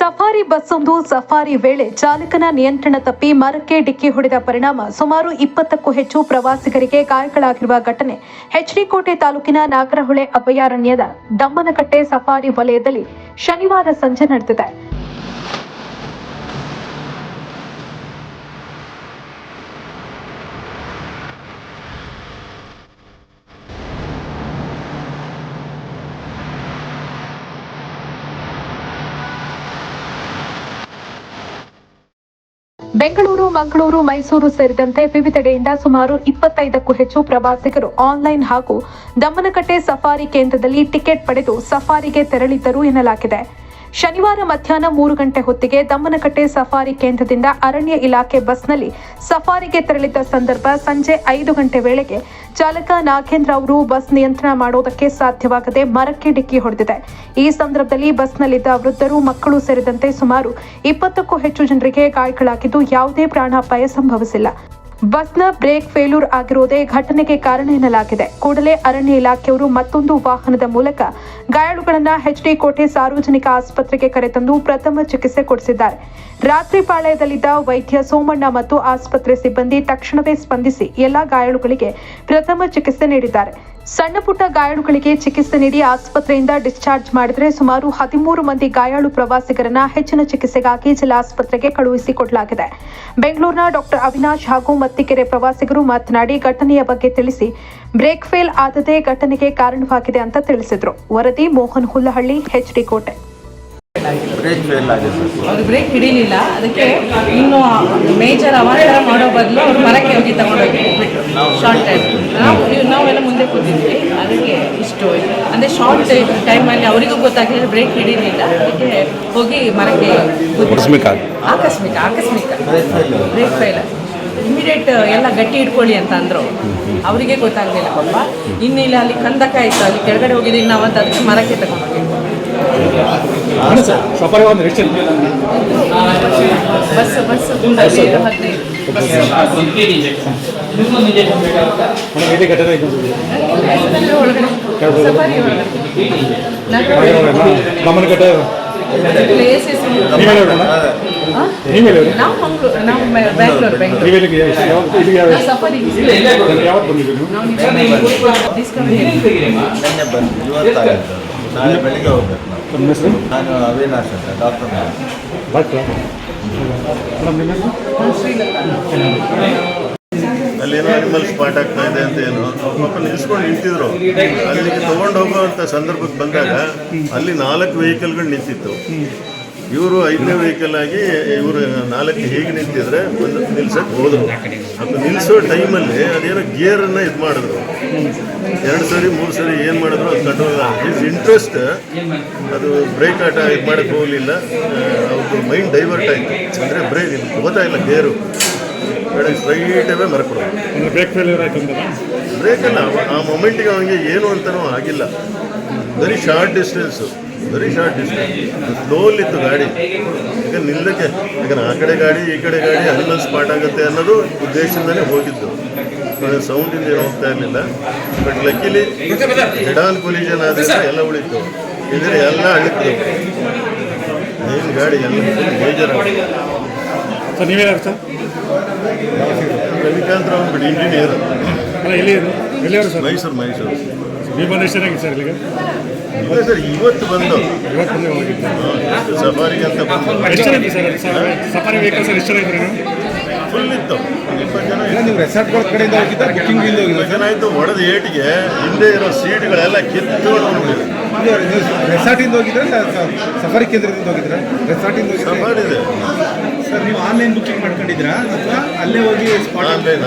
Safari ಬಸ್ಸೊಂದು safari ವೇಳೆ ಚಾಲಕನ ನಿಯಂತ್ರಣ ತಪ್ಪಿ ಮರಕ್ಕೆ ಡಿಕ್ಕಿ ಹೊಡೆದ ಪರಿಣಾಮ ಸುಮಾರು 20ಕ್ಕೂ ಹೆಚ್ಚು ಪ್ರವಾಸಿಗರಿಗೆ ಗಾಯಗಳಾಗಿರುವ ಘಟನೆ ಎಚ್.ಡಿ.ಕೋಟೆ ತಾಲೂಕಿನ ನಾಗರಹೊಳೆ ಅಭಯಾರಣ್ಯದ ದಮ್ಮನಕಟ್ಟೆ ಸಫಾರಿ ವಲಯದಲ್ಲಿ ಶನಿವಾರ ಸಂಜೆ ನಡೆದಿದೆ. ಬೆಂಗಳೂರು, ಮಂಗಳೂರು, ಮೈಸೂರು ಸೇರಿದಂತೆ ವಿವಿಧೆಡೆಯಿಂದ ಸುಮಾರು 25ಕ್ಕೂ ಹೆಚ್ಚು ಪ್ರವಾಸಿಗರು ಆನ್ಲೈನ್ ಹಾಗೂ ದಮ್ಮನಕಟ್ಟೆ ಸಫಾರಿ ಕೇಂದ್ರದಲ್ಲಿ ಟಿಕೆಟ್ ಪಡೆದು ಸಫಾರಿಗೆ ತೆರಳಿದ್ದರು ಎನ್ನಲಾಗಿದೆ. ಶನಿವಾರ ಮಧ್ಯಾಹ್ನ 3 ಗಂಟೆ ಹೊತ್ತಿಗೆ ದಮ್ಮನಕಟ್ಟೆ ಸಫಾರಿ ಕೇಂದ್ರದಿಂದ ಅರಣ್ಯ ಇಲಾಖೆ ಬಸ್ನಲ್ಲಿ ಸಫಾರಿಗೆ ತೆರಳಿದ್ದ ಸಂದರ್ಭ ಸಂಜೆ 5 ಗಂಟೆ ವೇಳೆಗೆ ಚಾಲಕ ನಾಗೇಂದ್ರ ಅವರು ಬಸ್ ನಿಯಂತ್ರಣ ಮಾಡೋದಕ್ಕೆ ಸಾಧ್ಯವಾಗದೆ ಮರಕ್ಕೆ ಡಿಕ್ಕಿ ಹೊಡೆದಿದೆ. ಈ ಸಂದರ್ಭದಲ್ಲಿ ಬಸ್ನಲ್ಲಿದ್ದ ವೃದ್ಧರು, ಮಕ್ಕಳು ಸೇರಿದಂತೆ ಸುಮಾರು 20ಕ್ಕೂ ಹೆಚ್ಚು ಜನರಿಗೆ ಗಾಯಗಳಾಗಿದ್ದು ಯಾವುದೇ ಪ್ರಾಣಾಪಾಯ ಸಂಭವಿಸಿಲ್ಲ. ಬಸ್ನ ಬ್ರೇಕ್ ಫೇಲ್ಯೂರ್ ಆಗಿರುವುದೇ ಘಟನೆಗೆ ಕಾರಣ ಎನ್ನಲಾಗಿದೆ. ಕೂಡಲೇ ಅರಣ್ಯ ಇಲಾಖೆಯವರು ಮತ್ತೊಂದು ವಾಹನದ ಮೂಲಕ ಗಾಯಾಳುಗಳನ್ನು ಎಚ್.ಡಿ.ಕೋಟೆ ಸಾರ್ವಜನಿಕ ಆಸ್ಪತ್ರೆಗೆ ಕರೆತಂದು ಪ್ರಥಮ ಚಿಕಿತ್ಸೆ ಕೊಡಿಸಿದ್ದಾರೆ. ರಾತ್ರಿ ಪಾಳ್ಯದಲ್ಲಿದ್ದ ವೈದ್ಯ ಸೋಮಣ್ಣ ಮತ್ತು ಆಸ್ಪತ್ರೆ ಸಿಬ್ಬಂದಿ ತಕ್ಷಣವೇ ಸ್ಪಂದಿಸಿ ಎಲ್ಲಾ ಗಾಯಾಳುಗಳಿಗೆ ಪ್ರಥಮ ಚಿಕಿತ್ಸೆ ನೀಡಿದ್ದಾರೆ. ಸಣ್ಣ ಪುಟ್ಟ ಗಾಯಾಳುಗಳಿಗೆ ಚಿಕಿತ್ಸೆ ನೀಡಿ ಆಸ್ಪತ್ರೆಯಿಂದ ಡಿಸ್ಚಾರ್ಜ್ ಮಾಡಿದರೆ ಸುಮಾರು 13 ಮಂದಿ ಗಾಯಾಳು ಪ್ರವಾಸಿಗರನ್ನ ಹೆಚ್ಚಿನ ಚಿಕಿತ್ಸೆಗಾಗಿ ಜಿಲ್ಲಾಸ್ಪತ್ರೆಗೆ ಕಳುಹಿಸಿಕೊಡಲಾಗಿದೆ. ಬೆಂಗಳೂರಿನ ಡಾಕ್ಟರ್ ಅವಿನಾಶ್ ಹಾಗೂ ಮತ್ತಿಕೆರೆ ಪ್ರವಾಸಿಗರು ಮಾತನಾಡಿ ಘಟನೆಯ ಬಗ್ಗೆ ತಿಳಿಸಿ ಬ್ರೇಕ್ ಫೇಲ್ ಆದದೇ ಘಟನೆಗೆ ಕಾರಣವಾಗಿದೆ ಅಂತ ತಿಳಿಸಿದ್ರು. ವರದಿ ಮೋಹನ್ ಹುಲ್ಲಹಳ್ಳಿ, ಎಚ್.ಡಿ.ಕೋಟೆ. ಅವ್ರು ಬ್ರೇಕ್ ಹಿಡಿಲಿಲ್ಲ, ಅದಕ್ಕೆ ಇನ್ನು ಮೇಜರ್ ಅವಾಂತರ ಮಾಡೋ ಬದಲು ಅವ್ರು ಮರಕ್ಕೆ ಹೋಗಿ ತಗೊಂಡೋಗಿ ಶಾರ್ಟ್ ಟೈಮ್ ನಾವೆಲ್ಲ ಮುಂದೆ ಕೂತಿದ್ವಿ. ಅದಕ್ಕೆ ಇಷ್ಟು ಅಂದರೆ ಶಾರ್ಟ್ ಟೈಮಲ್ಲಿ ಅವರಿಗೂ ಗೊತ್ತಾಗಲಿಲ್ಲ, ಬ್ರೇಕ್ ಹಿಡಿಲಿಲ್ಲ, ಅದಕ್ಕೆ ಹೋಗಿ ಮರಕ್ಕೆ ಆಕಸ್ಮಿಕ ಬ್ರೇಕ್ ಫೇಲ್. ಇಮಿಡಿಯೇಟ್ ಎಲ್ಲ ಗಟ್ಟಿ ಇಟ್ಕೊಳ್ಳಿ ಅಂತ ಅಂದರು. ಅವರಿಗೆ ಗೊತ್ತಾಗಲಿಲ್ಲ ಪಾಪ. ಇನ್ನಿಲ್ಲ ಅಲ್ಲಿ ಕಂದಕ ಇತ್ತು, ಅಲ್ಲಿ ಕೆಳಗಡೆ ಹೋಗಿದ್ದೀವಿ ನಾವು ಅಂತ, ಅದಕ್ಕೆ ಮರಕ್ಕೆ ತಗೊಂಡೋಗಿ ನಾಳೆ ಬೆಳಿಗ್ಗೆ ಹೋಗ್ಬೇಕು. ನಾನು ಅವಿನಾಶ್ ಅಂತ, ಡಾಕ್ಟರ್. ಅಲ್ಲೇನೋ ಅನಿಮಲ್ ಸ್ಪಾಟ್ ಆಗ್ತಾ ಇದೆ ಅಂತ ಏನೋ ಪಾಪ ನಿಲ್ಸ್ಕೊಂಡು ನಿಂತಿದ್ರು. ಅಲ್ಲಿಗೆ ತೊಗೊಂಡು ಹೋಗುವಂಥ ಸಂದರ್ಭಕ್ಕೆ ಬಂದಾಗ ಅಲ್ಲಿ 4 ವೆಹಿಕಲ್ಗಳು ನಿಂತಿತ್ತು. ಇವರು 5ನೇ ವೆಹಿಕಲ್ ಆಗಿ ಇವರು 4 ಹೇಗೆ ನಿಂತಿದ್ರೆ ಒಂದು ನಿಲ್ಸಕ್ಕೆ ಹೋದರು. ಅದು ನಿಲ್ಲಿಸೋ ಟೈಮಲ್ಲಿ ಅದೇನೋ ಗೇರನ್ನು ಇದು ಮಾಡಿದ್ರು. 2 ಸರಿ 3 ಸರಿ ಏನು ಮಾಡಿದ್ರು ಅದು ಕಂಟ್ರೋಲ್ ಆಗಿ ಇಂಟ್ರೆಸ್ಟ್ ಅದು ಬ್ರೇಕ್ ಆಟ ಇದು ಮಾಡೋಕ್ಕೆ ಹೋಗಲಿಲ್ಲ. ಅವ್ರದ್ದು ಮೈಂಡ್ ಡೈವರ್ಟ್ ಆಯಿತು. ಅಂದರೆ ಬ್ರೇಕ್ ಗೊತ್ತಾಯಿಲ್ಲ, ಗೇರು ಬೇಡ ಸ್ಟ್ರೈಟೇ ಮರ್ಕೊಡೋದು. ಬ್ರೇಕ್ ಫೇಲ್ಯೂರ್ ಆಯಿತು. ಬ್ರೇಕಲ್ಲ, ಆ ಮೊಮೆಂಟಿಗೆ ಅವನಿಗೆ ಏನು ಅಂತಲೂ ಆಗಿಲ್ಲ. ವೆರಿ ಶಾರ್ಟ್ ಡಿಸ್ಟೆನ್ಸು, ಸ್ಲೋಲಿತ್ತು ಗಾಡಿ. ಈಗ ನಿಲ್ಲಕ್ಕೆ, ಯಾಕಂದ್ರೆ ಆ ಕಡೆ ಗಾಡಿ ಈ ಕಡೆ ಗಾಡಿ ಅನಿಮಲ್ ಸ್ಪಾಟ್ ಆಗುತ್ತೆ ಅನ್ನೋದು ಉದ್ದೇಶದಿಂದಲೇ ಹೋಗಿದ್ದು. ಸೌಂಡಿಂದ ಏನು ಹೋಗ್ತಾ ಇರಲಿಲ್ಲ. ಬಟ್ ಲಕ್ಕಿಲಿ ಹೆಡ್ ಆನ್ ಕೊಲಿಷನ್ ಆದರೆ ಎಲ್ಲ ಉಳಿತು. ಇದ್ರೆ ಎಲ್ಲ ಅಳಿತು. ಏನು ಗಾಡಿ ಎಲ್ಲ ಮೇಜರ್ ಆಗಿದೆ. ರವಿಕಾಂತ್ ರಾವ್ ಬಿಡಿ, ಇಂಜಿನಿಯರ್. ಮೈಸೂರು. ಇಲ್ಲ ಸರ್, ಇವತ್ತು ಬಂದು ಸಫಾರಿಗೆ ಅಂತ ಬಂದು ಫುಲ್ ಇತ್ತು. 20 ಜನ. ನೀವು ರೆಸಾರ್ಟ್ಗಳ ಕಡೆಯಿಂದ ಹೋಗಿದ್ದ, ಬುಕ್ಕಿಂಗ್ ಇಂದ ಹೋಗಿದ್ದ? ಜನ ಆಯಿತು. ಹೊಡೆದ ಏಟಿಗೆ ಹಿಂದೆ ಇರೋ ಸೀಟ್ಗಳೆಲ್ಲ ಕಿತ್ತುಕೊಂಡು ಹೋಗ್ಬಿಟ್ಟಿದೆ. ರೆಸಾರ್ಟಿಂದ ಹೋಗಿದ್ರೆ ಸಫಾರಿ ಕೇಂದ್ರದಿಂದ ಹೋಗಿದ್ರೆ? ರೆಸಾರ್ಟಿಂದ ಸಫಾರಿ ಇದೆ ಸರ್. ನೀವು ಆನ್ಲೈನ್ ಬುಕ್ಕಿಂಗ್ ಮಾಡ್ಕೊಂಡಿದ್ರಾ ಅಥವಾ ಅಲ್ಲೇ ಹೋಗಿ ಆನ್ಲೈನ್